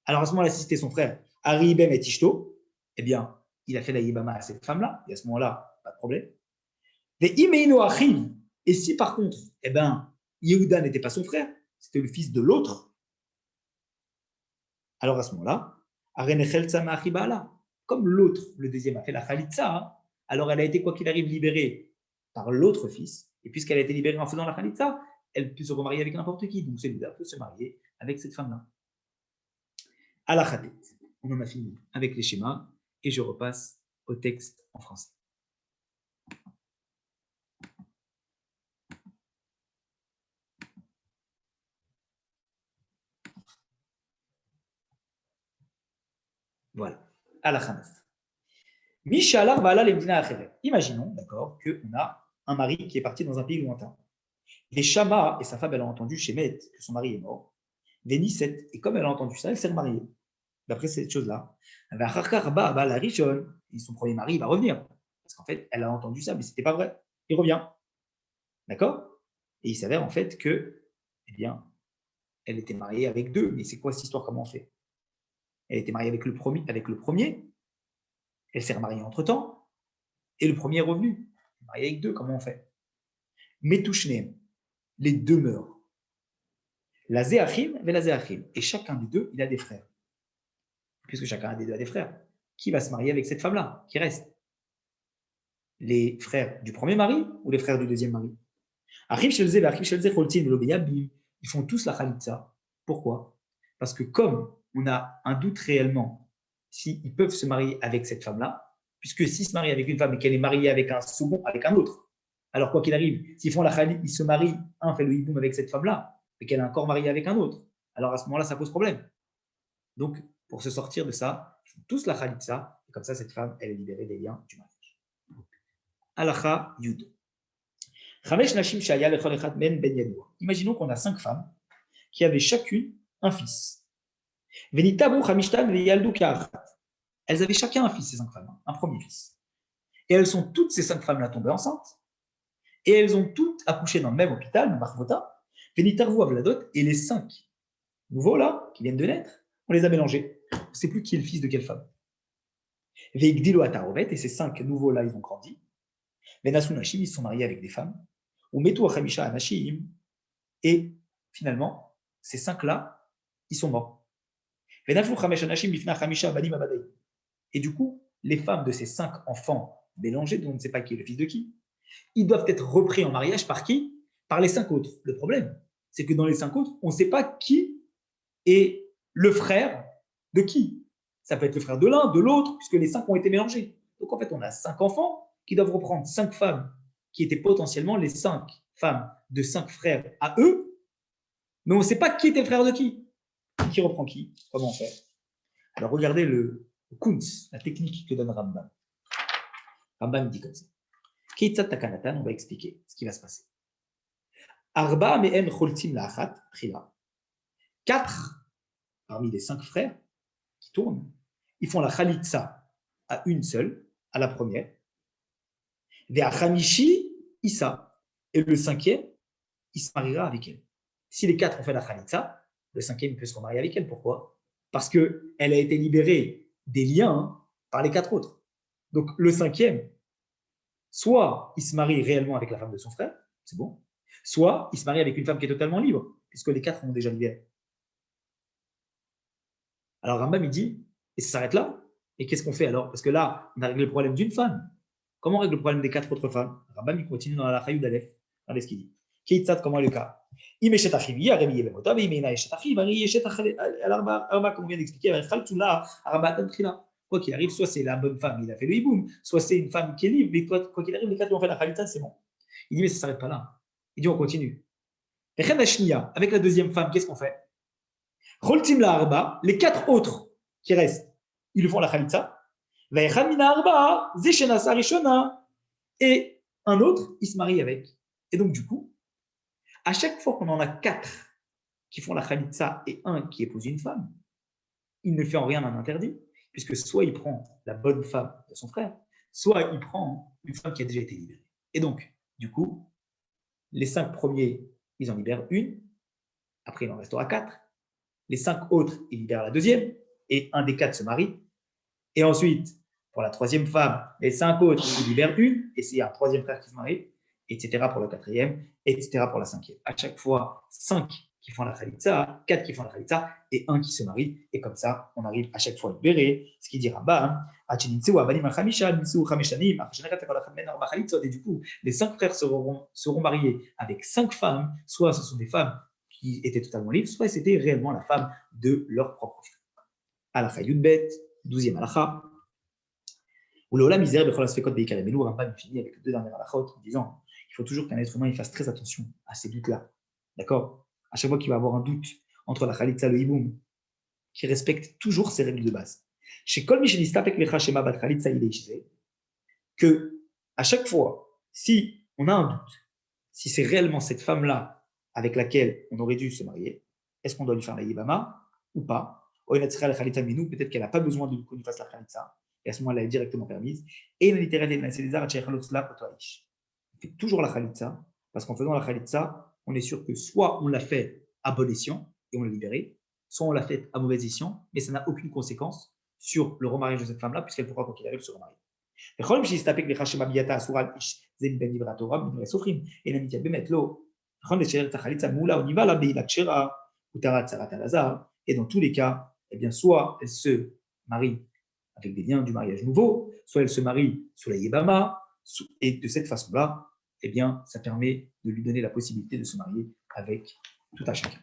alors à ce moment-là, si c'était son frère, Ari Ibem et Tishto, eh bien, il a fait la Yibama à cette femme-là, et à ce moment-là, pas de problème. Et si par contre, eh ben, Yehuda n'était pas son frère, c'était le fils de l'autre, alors à ce moment-là, comme l'autre, le deuxième, a fait la Khalitsa, alors elle a été, quoi qu'il arrive, libérée par l'autre fils, et puisqu'elle a été libérée en faisant la Khalitsa, elle peut se remarier avec n'importe qui, donc celui-là peut se marier avec cette femme-là. À la Khadet, on en a fini avec les schémas, et je repasse au texte en français. Voilà, à la Khadet. Imaginons, d'accord, qu'on a un mari qui est parti dans un pays lointain. Les Shama et sa femme, elle a entendu Shemet que son mari est mort. Les Nisset, et comme elle a entendu ça, elle s'est remariée. D'après cette chose-là, et son premier mari, il va revenir. Parce qu'en fait, elle a entendu ça, mais ce n'était pas vrai. Il revient. D'accord? Et il s'avère en fait que, eh bien, elle était mariée avec 2. Mais c'est quoi cette histoire? Comment on fait? Elle était mariée avec le premier. Elle s'est remariée entre-temps. Et le premier est revenu. Mariée avec 2, comment on fait? Metouchneem. les deux meurent. La Zéachim et la Zéachim. Et chacun des deux, il a des frères. Puisque chacun des deux a des frères. Qui va se marier avec cette femme-là, qui reste? Les frères du premier mari ou les frères du deuxième mari? Ils font tous la khalitsa. Pourquoi? Parce que comme on a un doute réellement s'ils peuvent se marier avec cette femme-là, puisque s'ils se marient avec une femme et qu'elle est mariée avec un second, avec un autre, alors quoi qu'il arrive, s'ils font la khalit, ils se marient, un fait le hiboum avec cette femme-là, et qu'elle est encore mariée avec un autre, alors à ce moment-là, ça pose problème. Donc, pour se sortir de ça, ils font tous la khalitsa, et comme ça, cette femme, elle est libérée des liens du mariage. Halacha Yud. Imaginons qu'on a 5 femmes qui avaient chacune un fils. Elles avaient chacun un fils, ces 5 femmes, un premier fils. Et elles sont toutes ces 5 femmes-là tombées enceintes. Et elles ont toutes accouché dans le même hôpital, le Marvota. Et les 5 nouveaux là, qui viennent de naître, on les a mélangés. On ne sait plus qui est le fils de quelle femme. Et ces 5 nouveaux là, ils ont grandi. Ils se sont mariés avec des femmes. Et finalement, ces 5-là, ils sont morts. Et du coup, les femmes de ces 5 enfants mélangés, dont on ne sait pas qui est le fils de qui, ils doivent être repris en mariage par qui? Par les 5 autres. Le problème, c'est que dans les 5 autres, on ne sait pas qui est le frère de qui. Ça peut être le frère de l'un, de l'autre, puisque les 5 ont été mélangés. Donc en fait, on a 5 enfants qui doivent reprendre 5 femmes qui étaient potentiellement les 5 femmes de 5 frères à eux, mais on ne sait pas qui était le frère de qui. Qui reprend qui? Comment on fait? Alors regardez le Kuntz, la technique que donne Rambam. Rambam dit comme ça. Keitzat takanatan, on va expliquer ce qui va se passer. Arba me'en choltim la'achat, prila. 4 parmi les 5 frères qui tournent, ils font la khalitsa à une seule, à la première. Ve'achamishi Issa. Et le 5e, il se mariera avec elle. Si les 4 ont fait la khalitsa, le 5e peut se remarier avec elle. Pourquoi? Parce qu'elle a été libérée des liens par les 4 autres. Donc le 5e, soit il se marie réellement avec la femme de son frère, c'est bon, soit il se marie avec une femme qui est totalement libre, puisque les 4 ont déjà libéré. Alors Rambam, il dit, et ça s'arrête là. Et qu'est-ce qu'on fait alors? Parce que là, on a réglé le problème d'une femme. Comment on règle le problème des 4 autres femmes? Rambam, il continue dans la Chayou d'Aleph. Regardez ce qu'il dit. Keitzat, comment est le cas? Comme on vient d'expliquer, quoi qu'il arrive, soit c'est la bonne femme, il a fait le hiboum, soit c'est une femme qui est libre, mais quoi qu'il arrive, les 4 ont fait la khalita, c'est bon. Il dit, mais ça ne s'arrête pas là. Il dit, on continue. Avec la deuxième femme, qu'est-ce qu'on fait? Les 4 autres qui restent, ils lui font la khalita. Et un autre, il se marie avec. Et donc, du coup, à chaque fois qu'on en a 4 qui font la khalitsa et un qui épouse une femme, il ne fait en rien un interdit, puisque soit il prend la bonne femme de son frère, soit il prend une femme qui a déjà été libérée. Et donc, du coup, les 5 premiers, ils en libèrent une, après il en restera 4. Les 5 autres, ils libèrent la deuxième, et un des 4 se marie. Et ensuite, pour la 3e femme, les 5 autres, ils libèrent une, et c'est un 3e frère qui se marie, etc. pour la 4e, etc. pour la 5e. À chaque fois, 5 qui font la khalitsa, 4 qui font la khalitsa, et 1 qui se marie. Et comme ça, on arrive à chaque fois à libérer. Ce qui dit Rambam, et du coup, les 5 frères seront mariés avec 5 femmes, soit ce sont des femmes qui étaient totalement libres, soit c'était réellement la femme de leur propre frère. Alacha Yudbet, 12e alacha. Ou le misère de Cholas Fekot Beikar Melou, Rambam finit avec les 2 dernières halachot en disant il faut toujours qu'un être humain il fasse très attention à ces doutes-là. D'accord? À chaque fois qu'il va avoir un doute entre la Khalitsa et le Hiboum, qu'il respecte toujours ses règles de base. Chez Kol Mishenistapek Lecha Shema Bat Khalitsa Ilei, que à chaque fois, si on a un doute, si c'est réellement cette femme-là avec laquelle on aurait dû se marier, est-ce qu'on doit lui faire la Yibama ou pas? Peut-être qu'elle n'a pas besoin qu'on lui fasse la Khalitsa. Et à ce moment-là, elle est directement permise. Et il fait toujours la khalitsa, parce qu'en faisant la khalitsa, on est sûr que soit on l'a fait à bon escient et on l'a libéré, soit on l'a fait à mauvais escient, mais ça n'a aucune conséquence sur le remariage de cette femme-là, puisqu'elle pourra, quoi qu'il arrive, se remarier. On y va là, et dans tous les cas, eh bien, soit elle se marie avec des liens du mariage nouveau, soit elle se marie sous la Yébama, et de cette façon-là, eh bien, ça permet de lui donner la possibilité de se marier avec tout un chacun.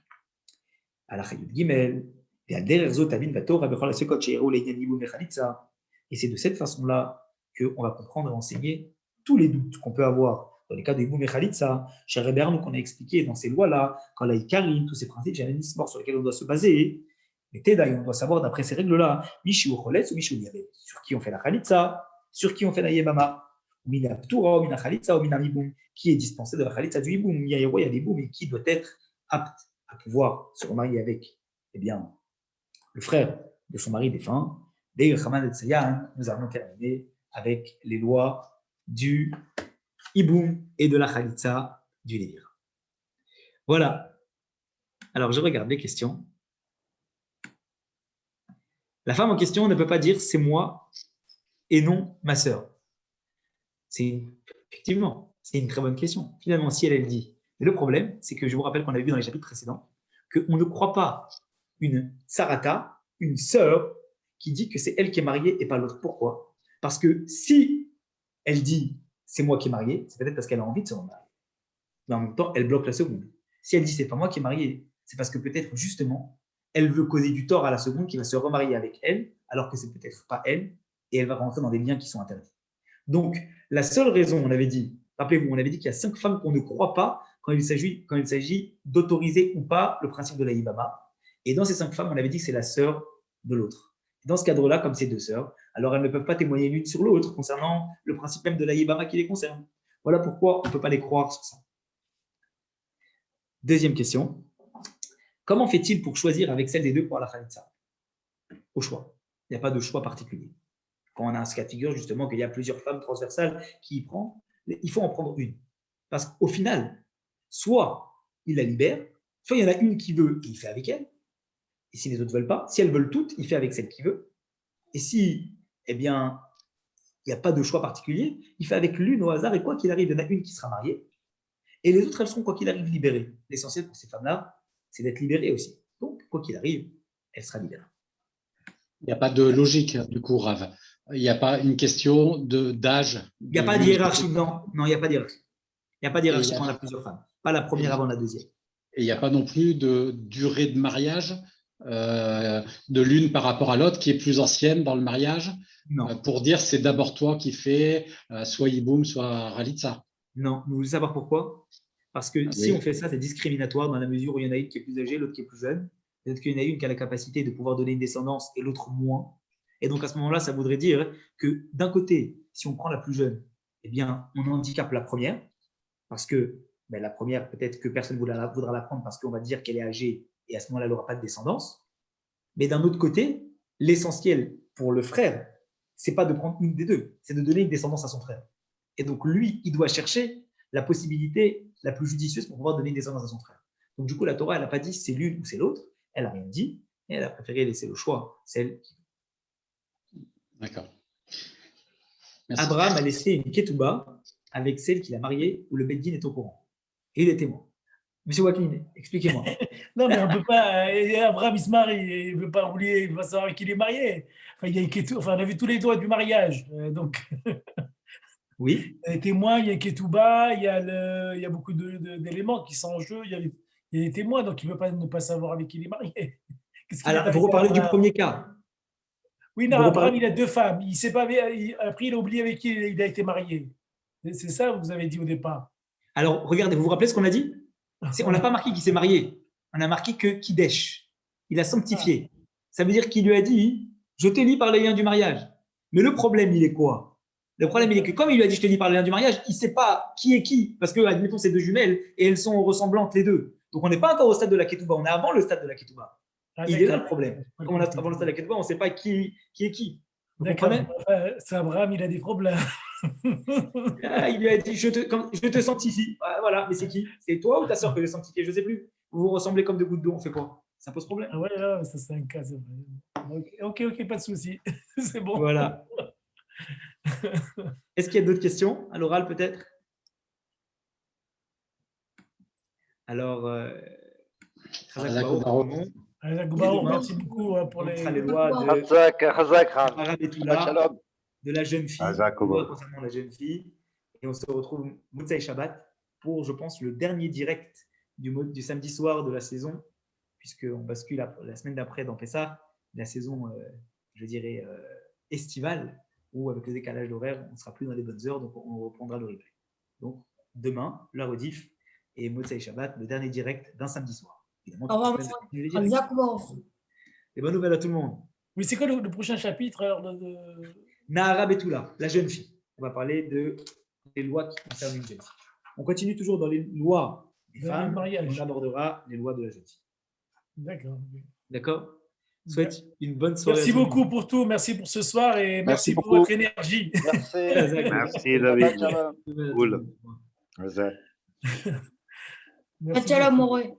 Et c'est de cette façon-là qu'on va comprendre et enseigner tous les doutes qu'on peut avoir dans les cas de Iboum et Khalitsa, chez Reber, qu'on a expliqué dans ces lois-là, quand la Ikarim, tous ces principes généralement sur lesquels on doit se baser. Mais Tedaï, on doit savoir d'après ces règles-là, Mishi ou Choletz ou Mishi ou Yabé, sur qui on fait la Khalitsa, sur qui on fait la Yebama, ou Mina Ptura, ou Mina Khalitsa, ou Mina Iboum, qui est dispensé de la Khalitsa du Iboum, il y a l'Iboum, et qui doit être apte à pouvoir se remarier avec, eh bien, le frère de son mari défunt. Dès Khaman et Tsayan, nous allons terminer avec les lois du Iboum et de la Khalitsa du Lévir. Voilà. Alors, je regarde les questions. La femme en question ne peut pas dire c'est moi et non ma sœur. Effectivement, c'est une très bonne question. Finalement, si elle dit. Mais le problème, c'est que je vous rappelle qu'on avait vu dans les chapitres précédents qu'on ne croit pas une sarata, une sœur, qui dit que c'est elle qui est mariée et pas l'autre. Pourquoi? Parce que si elle dit c'est moi qui est mariée, c'est peut-être parce qu'elle a envie de se remarier. Mais en même temps, elle bloque la seconde. Si elle dit c'est pas moi qui est mariée, c'est parce que peut-être justement, elle veut causer du tort à la seconde qui va se remarier avec elle, alors que c'est peut-être pas elle, et elle va rentrer dans des liens qui sont interdits. Donc, la seule raison, on avait dit, rappelez-vous, on avait dit qu'il y a 5 femmes qu'on ne croit pas quand il s'agit d'autoriser ou pas le principe de la Yibama. Et dans ces 5 femmes, on avait dit que c'est la sœur de l'autre. Dans ce cadre-là, comme c'est 2 sœurs, alors elles ne peuvent pas témoigner l'une sur l'autre concernant le principe même de la Yibama qui les concerne. Voilà pourquoi on ne peut pas les croire sur ça. Deuxième question. Comment fait-il pour choisir avec celle des deux pour la Khalitsa? Au choix. Il n'y a pas de choix particulier. Quand on a ce cas de figure, justement, qu'il y a plusieurs femmes transversales qui y prennent, il faut en prendre une. Parce qu'au final, soit il la libère, soit il y en a une qui veut et il fait avec elle. Et si les autres ne veulent pas, si elles veulent toutes, il fait avec celle qui veut. Et si, eh bien, il n'y a pas de choix particulier, il fait avec l'une au hasard. Et quoi qu'il arrive, il y en a une qui sera mariée. Et les autres, elles seront, quoi qu'il arrive, libérées. L'essentiel pour ces femmes-là, c'est d'être libérées aussi. Donc, quoi qu'il arrive, elle sera libérée. Il n'y a pas de logique, du coup, Rav. Il n'y a pas une question d'âge. Il n'y a pas de hiérarchie, non. Non, il n'y a pas de hiérarchie. Il n'y a pas de hiérarchie quand on a plusieurs femmes. Pas la première avant la deuxième. Et il n'y a pas non plus de durée de mariage de l'une par rapport à l'autre qui est plus ancienne dans le mariage. Non. Pour dire c'est d'abord toi qui fais soit Yiboum, soit Khalitsa. Non. Vous voulez savoir pourquoi? Parce que si on fait ça, c'est discriminatoire dans la mesure où il y en a une qui est plus âgée, l'autre qui est plus jeune. Peut-être qu'il y en a une qui a la capacité de pouvoir donner une descendance et l'autre moins. Et donc à ce moment-là, ça voudrait dire que d'un côté, si on prend la plus jeune, eh bien, on handicape la première, parce que la première, peut-être que personne ne voudra la prendre parce qu'on va dire qu'elle est âgée et à ce moment-là, elle n'aura pas de descendance. Mais d'un autre côté, l'essentiel pour le frère, c'est pas de prendre une des deux, c'est de donner une descendance à son frère. Et donc lui, il doit chercher la possibilité la plus judicieuse pour pouvoir donner une descendance à son frère. Donc du coup, la Torah, elle n'a pas dit c'est l'une ou c'est l'autre, elle n'a rien dit, et elle a préféré laisser le choix, celle qui. D'accord. Merci. Abraham a laissé une ketouba avec celle qu'il a mariée où le Beddin est au courant. Et il est témoin. Monsieur Wakin, expliquez-moi. Non, mais on ne peut pas. Abraham, il se marie, il ne veut pas oublier, il va savoir qu'il est marié. Enfin, il y a une ketou, enfin, on a vu tous les doigts du mariage. Donc, oui. Il y a les témoins, il y a Ketouba, il y a beaucoup d'éléments qui sont en jeu. Il y a les témoins, donc il ne peut pas ne pas savoir avec qui il est marié. Alors, vous reparlez du premier cas. Oui, non, Abraham, il a 2 femmes. Il sait pas, après, il a oublié avec qui il a été marié. C'est ça que vous avez dit au départ. Alors, regardez, vous vous rappelez ce qu'on a dit? On n'a pas marqué qu'il s'est marié. On a marqué que Kidesh. Il a sanctifié. Ça veut dire qu'il lui a dit « Je te lie par les liens du mariage ». Mais le problème, il est quoi? Le problème, il est que comme il lui a dit « Je te lis par les liens du mariage », il ne sait pas qui est qui. Parce que, admettons, c'est 2 jumelles et elles sont ressemblantes les deux. Donc, on n'est pas encore au stade de la Ketouba. On est avant le stade de la Ketouba. Il est là le problème. Comme on est avant le stade de la Ketouba, on ne sait pas qui est qui. D'accord. C'est Abraham, il a des problèmes. Il lui a dit je te sanctifie. Voilà, mais c'est qui? C'est toi ou ta soeur que je sanctifie? Je ne sais plus. Vous vous ressemblez comme 2 gouttes d'eau. On fait quoi? Ça pose problème? Ah ouais, ça c'est un cas. Ok, pas de souci. C'est bon. Voilà. Est-ce qu'il y a d'autres questions à l'oral peut-être? Alors, Razak Baruch, Baruch. pardon. Razak Et Baruch, demain, merci beaucoup pour on les. fera les lois de Hazak, Rav. Arabe et Toula, Shalom. de la jeune fille, Hazak les lois Baruch. concernant la jeune fille. Et on se retrouve Motsai Shabbat pour, je pense, le dernier direct du samedi soir de la saison, puisqu'on bascule la semaine d'après dans Pessah, la saison, je dirais, estivale, où avec le décalage d'horaire, on ne sera plus dans les bonnes heures, donc on reprendra le replay. Donc, demain, la rediff et Motsai Shabbat, le dernier direct d'un samedi soir. Évidemment, Au revoir, toute la semaine, je vais dire. Razak Baruch. Et bonne nouvelle à tout le monde. Oui, c'est quoi le prochain chapitre alors, Nahara Betula, la jeune fille. On va parler des lois qui concernent une jeune fille. On continue toujours dans les lois des Dans les femmes. mariages. On abordera les lois de la jeune fille. D'accord. D'accord? Je souhaite une bonne soirée. Merci à tout le monde. beaucoup pour tout. Merci pour ce soir et merci pour beaucoup. votre énergie. Merci. Merci, David. Shabbat shalom. Cool. Merci. Merci Shalom, beaucoup. Moré.